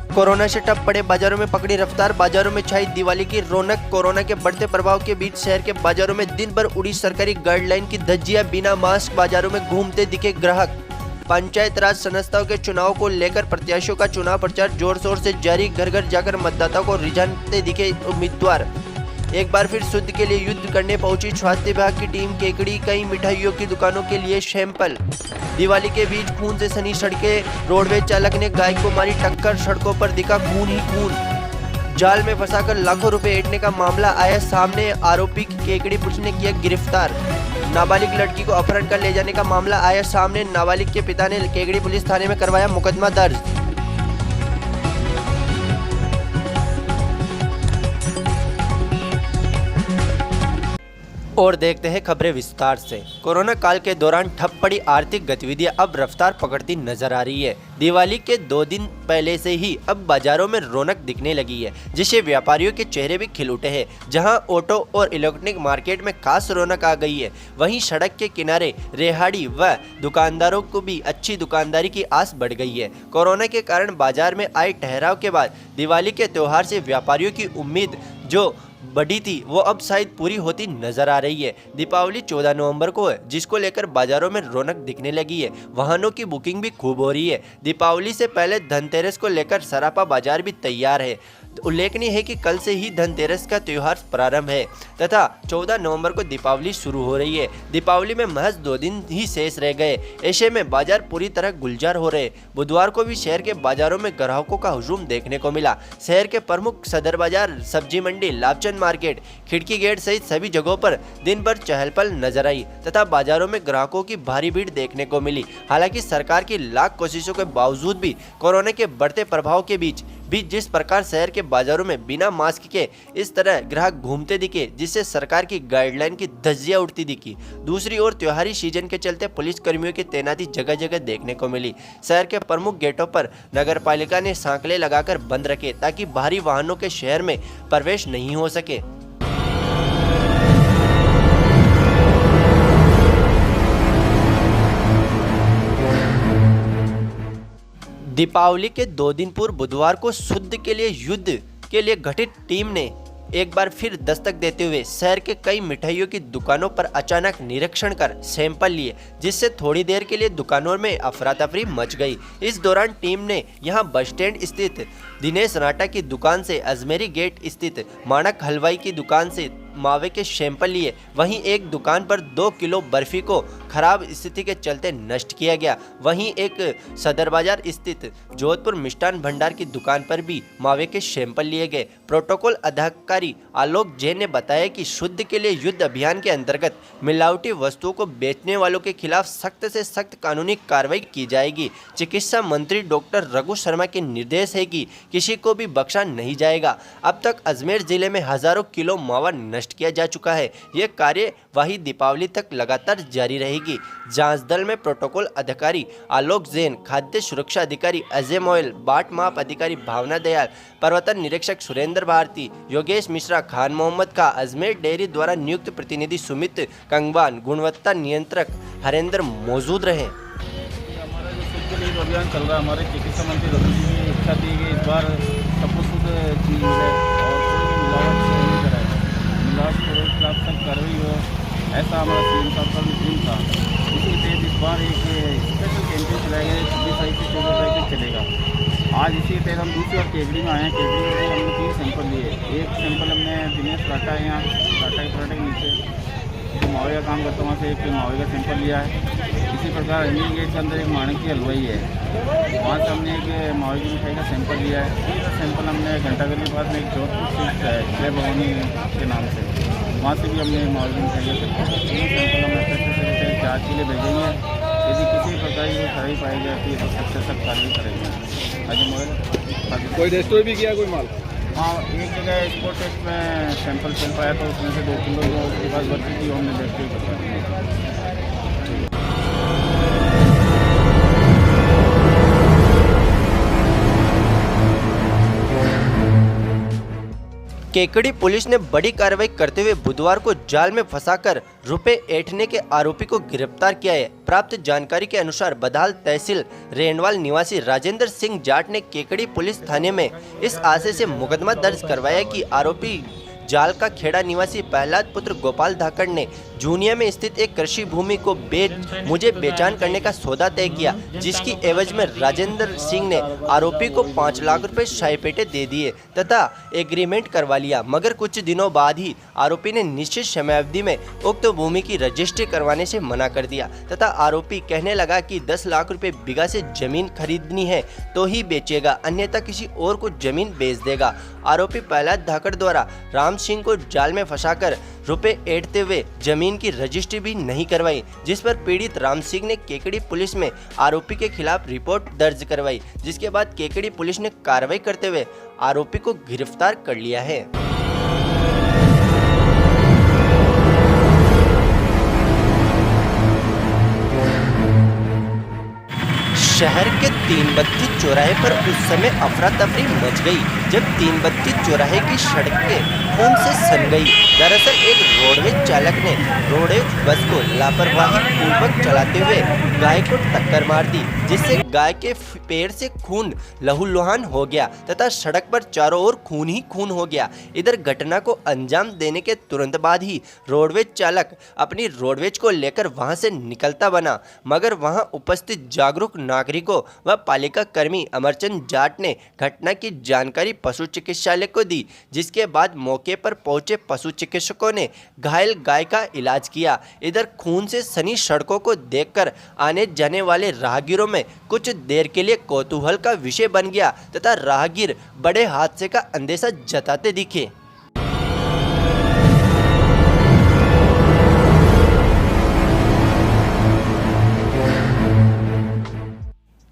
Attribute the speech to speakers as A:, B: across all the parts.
A: Corona से ठप पड़े बाजारों में पकड़ी रफ्तार, बाजारों में छाई दिवाली की रौनक। कोरोना के बढ़ते प्रभाव के बीच शहर के बाजारों में दिन भर उड़ी सरकारी गाइडलाइन की धज्जियां, बिना मास्क बाजारों में घूमते दिखे ग्राहक। पंचायत राज संस्थाओं के चुनाव को लेकर प्रत्याशियों का चुनाव प्रचार जोर शोर से जारी, घर घर जाकर मतदाताओं को रिझाते दिखे उम्मीदवार। एक बार फिर शुद्ध के लिए युद्ध करने पहुंची स्वास्थ्य विभाग की टीम, केकड़ी कई मिठाइयों की दुकानों के लिए सैंपल। दिवाली के बीच खून से सनी सड़कें, रोडवेज चालक ने गाय को मारी टक्कर, सड़कों पर दिखा खून ही खून। जाल में फंसाकर लाखों रुपए ऐंठने का मामला आया सामने, आरोपी केकड़ी पुलिस ने किया गिरफ्तार। नाबालिग लड़की को अपहरण कर ले जाने का मामला आया सामने, नाबालिग के पिता ने केकड़ी पुलिस थाने में करवाया मुकदमा दर्ज। और देखते हैं खबरें विस्तार से। कोरोना काल के दौरान ठप पड़ी आर्थिक गतिविधियां अब रफ्तार पकड़ती नजर आ रही है। दिवाली के 2 दिन पहले से ही अब बाजारों में रौनक दिखने लगी है, जिससे व्यापारियों के चेहरे भी खिल उठे हैं। जहां ऑटो और इलेक्ट्रॉनिक मार्केट में खास रौनक आ गई है, वहीं सड़क के किनारे रेहड़ी व दुकानदारों को भी अच्छी दुकानदारी की आस बढ़ गई है। कोरोना के कारण बाजार में आए ठहराव के बाद दिवाली के त्योहार से व्यापारियों की उम्मीद जो बढ़ी थी वो अब शायद पूरी होती नजर आ रही है। दीपावली 14 नवंबर को है, जिसको लेकर बाजारों में रौनक दिखने लगी है। वाहनों की बुकिंग भी खूब हो रही है। दीपावली से पहले धनतेरस को लेकर सराफा बाजार भी तैयार है। उल्लेखनीय है कि कल से ही धनतेरस का त्योहार प्रारंभ है तथा 14 नवंबर को दीपावली शुरू हो रही है। दीपावली में महज 2 दिन ही शेष रह गए, ऐसे में बाजार पूरी तरह गुलजार हो रहे। बुधवार को भी शहर के बाजारों में ग्राहकों का हुजूम देखने को मिला। शहर के प्रमुख सदर बाजार, सब्जी मंडी, लाभचंद मार्केट, खिड़की गेट सहित सभी जगहों पर दिन भर चहल पहल नजर आई तथा बाजारों में ग्राहकों की भारी भीड़ देखने को मिली। हालांकि सरकार की लाख कोशिशों के बावजूद भी कोरोना के बढ़ते प्रभाव के बीच जिस प्रकार शहर के बाजारों में बिना मास्क के इस तरह ग्राहक घूमते दिखे, जिससे सरकार की गाइडलाइन की धज्जियां उड़ती दिखी। दूसरी ओर त्योहारी सीजन के चलते पुलिस कर्मियों की तैनाती जगह जगह देखने को मिली। शहर के प्रमुख गेटों पर नगरपालिका ने सांकले लगाकर बंद रखे ताकि भारी वाहनों के शहर में प्रवेश नहीं हो सके। दीपावली के 2 दिन पूर्व बुधवार को शुद्ध के लिए युद्ध के लिए गठित टीम ने एक बार फिर दस्तक देते हुए शहर के कई मिठाइयों की दुकानों पर अचानक निरीक्षण कर सैंपल लिए, जिससे थोड़ी देर के लिए दुकानों में अफरा तफरी मच गई। इस दौरान टीम ने यहां बस स्टैंड स्थित दिनेश राठा की दुकान से, अजमेरी गेट स्थित माणक हलवाई की दुकान से मावे के सैंपल लिए। वहीं एक दुकान पर 2 किलो बर्फी को खराब स्थिति के चलते नष्ट किया गया। वहीं एक सदर बाजार स्थित जोधपुर मिष्ठान भंडार की दुकान पर भी मावे के सैंपल लिए गए। प्रोटोकॉल अधिकारी आलोक जैन ने बताया कि शुद्ध के लिए युद्ध अभियान के अंतर्गत मिलावटी वस्तुओं को बेचने वालों के खिलाफ सख्त से सख्त कानूनी कार्रवाई की जाएगी। चिकित्सा मंत्री डॉक्टर रघु शर्मा के निर्देश है कि किसी को भी बख्शा नहीं जाएगा। अब तक अजमेर जिले में हजारों किलो मावा नष्ट किया जा चुका है। यह कार्यवाही दीपावली तक लगातार जारी रहेगी। जांच दल में प्रोटोकॉल अधिकारी आलोक जैन, खाद्य सुरक्षा अधिकारी अजय मोयल, बाट माप अधिकारी भावना दयाल, प्रवर्तन निरीक्षक सुरेंद्र भारती, योगेश मिश्रा, खान मोहम्मद का, अजमेर डेयरी द्वारा नियुक्त प्रतिनिधि सुमित कंगवान, गुणवत्ता नियंत्रक हरेंद्र मौजूद रहे।
B: हमारा जो शुद्ध लीग अभियान चल रहा है, हमारे चिकित्सा मंत्री रघु जी की इच्छा थी कि इस बार सबको शुद्ध चीज मिले और मिलावट के खिलाफ सख्त कार्रवाई हो, ऐसा हमारा सीएम साहब का भी ड्रीम था। इसी के तहत इस बार एक स्पेशल कैंपेन चलाया गया, 26 तारीख से 14 तारीख तक चलेगा। आज इसी के तहत हम दूसरी बार केकड़ी में आए हैं। केकड़ी में हमने 3 सैंपल लिए। एक सैंपल हमने दिनेश राठा है, यहाँ राठा के पराठे के नीचे जो मावे का काम करता हूँ, वहाँ से एक मावे का सैंपल लिया है। इसी प्रकार अजमेर गेट के अंदर एक माणक की हलवाई है, वहाँ से हमने एक मावे की मिठाई का सैंपल लिया है। तीसरा सैंपल हमने घंटाघर के पास में एक जोधपुर से जय भवानी के नाम से, वहाँ से भी हमने मावे की मिठाई का सैंपल हम ऐसे जाँच के लिए भेजेंगे। यदि किसी प्रकार की खराबी पाई जाती है तो सबसे सख्त कार्रवाई करेंगे। अजय
C: कोई रेस्टोरेंट भी किया कोई माल?
B: हाँ, एक जगह स्पोर्ट टेस्ट में सैंपल चल पाया तो उसमें से 2 किलो के पास बची थी, हमने देखते ही बताया।
A: केकड़ी पुलिस ने बड़ी कार्रवाई करते हुए बुधवार को जाल में फंसाकर रुपए ऐंठने के आरोपी को गिरफ्तार किया है। प्राप्त जानकारी के अनुसार बदाल तहसील रेंडवाल निवासी राजेंद्र सिंह जाट ने केकड़ी पुलिस थाने में इस आशय से मुकदमा दर्ज करवाया कि आरोपी जाल का खेड़ा निवासी प्रहलाद पुत्र गोपाल धाकड़ ने जूनिया में स्थित एक कृषि भूमि को मुझे बेचान करने का सौदा तय किया, जिसकी एवज में राजेंद्र सिंह ने आरोपी को 5 लाख रुपए शाही पेटे दे दिए तथा एग्रीमेंट करवा लिया। मगर कुछ दिनों बाद ही आरोपी ने निश्चित समयावधि में उक्त भूमि की रजिस्ट्री करवाने से मना कर दिया तथा आरोपी कहने लगा कि 10 लाख रुपए बीघा से जमीन खरीदनी है तो ही बेचेगा, अन्यथा किसी और को जमीन बेच देगा। आरोपी प्रहलाद धाकड़ द्वारा राम सिंह को जाल में फंसाकर रुपए ऐंठते हुए जमीन की रजिस्ट्री भी नहीं करवाई, जिस पर पीड़ित राम सिंह ने केकड़ी पुलिस में आरोपी के खिलाफ रिपोर्ट दर्ज करवाई, जिसके बाद केकड़ी पुलिस ने कार्रवाई करते हुए आरोपी को गिरफ्तार कर लिया है। शहर के तीन बत्ती चौराहे पर उस समय अफरा तफरी मच गई जब तीन बत्ती चौराहे की सड़कें खून से सन गई। दरअसल एक रोडवेज चालक ने रोडवेज बस को लापरवाही पूर्वक चलाते हुए गाय को टक्कर मार दी, जिससे गाय के पैर से खून लहूलुहान हो गया तथा सड़क पर चारों ओर खून ही खून हो गया। इधर घटना को अंजाम देने के तुरंत बाद ही रोडवेज चालक अपनी रोडवेज को लेकर वहां से निकलता बना, मगर वहां उपस्थित जागरूक नागरिकों व पालिका कर्मी अमरचंद जाट ने घटना की जानकारी पशु चिकित्सालय को दी, जिसके बाद मौके पर पहुंचे पशु चिकित्सकों ने घायल गाय का इलाज किया। इधर खून से सनी सड़कों को देखकर आने जाने वाले राहगीरों में कुछ देर के लिए कौतूहल का विषय बन गया तथा राहगीर बड़े हादसे का अंदेशा जताते दिखे।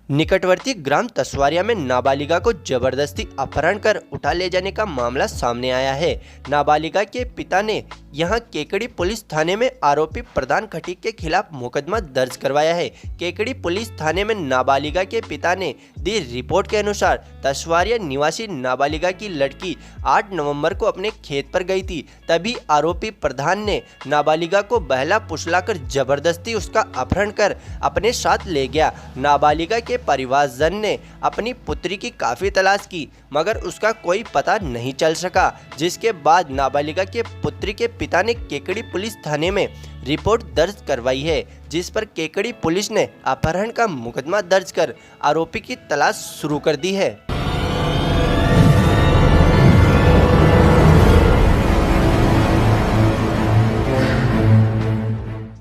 A: निकटवर्ती ग्राम तसवारिया में नाबालिगा को जबरदस्ती अपहरण कर उठा ले जाने का मामला सामने आया है। नाबालिगा के पिता ने यहां केकड़ी पुलिस थाने में आरोपी प्रधान खटीक के खिलाफ मुकदमा दर्ज करवाया है। केकड़ी पुलिस थाने में नाबालिगा के पिता ने दी रिपोर्ट के अनुसार तसवारिया निवासी नाबालिगा की लड़की 8 नवंबर को अपने खेत पर गई थी। तभी आरोपी प्रधान ने नाबालिगा को बहला फुसलाकर जबरदस्ती उसका अपहरण कर अपने साथ ले गया। नाबालिगा के परिवारजन ने अपनी पुत्री की काफी तलाश की, मगर उसका कोई पता नहीं चल सका, जिसके बाद नाबालिगा के पुत्री के पिता ने केकड़ी पुलिस थाने में रिपोर्ट दर्ज करवाई है, जिस पर केकड़ी पुलिस ने अपहरण का मुकदमा दर्ज कर आरोपी की तलाश शुरू कर दी है।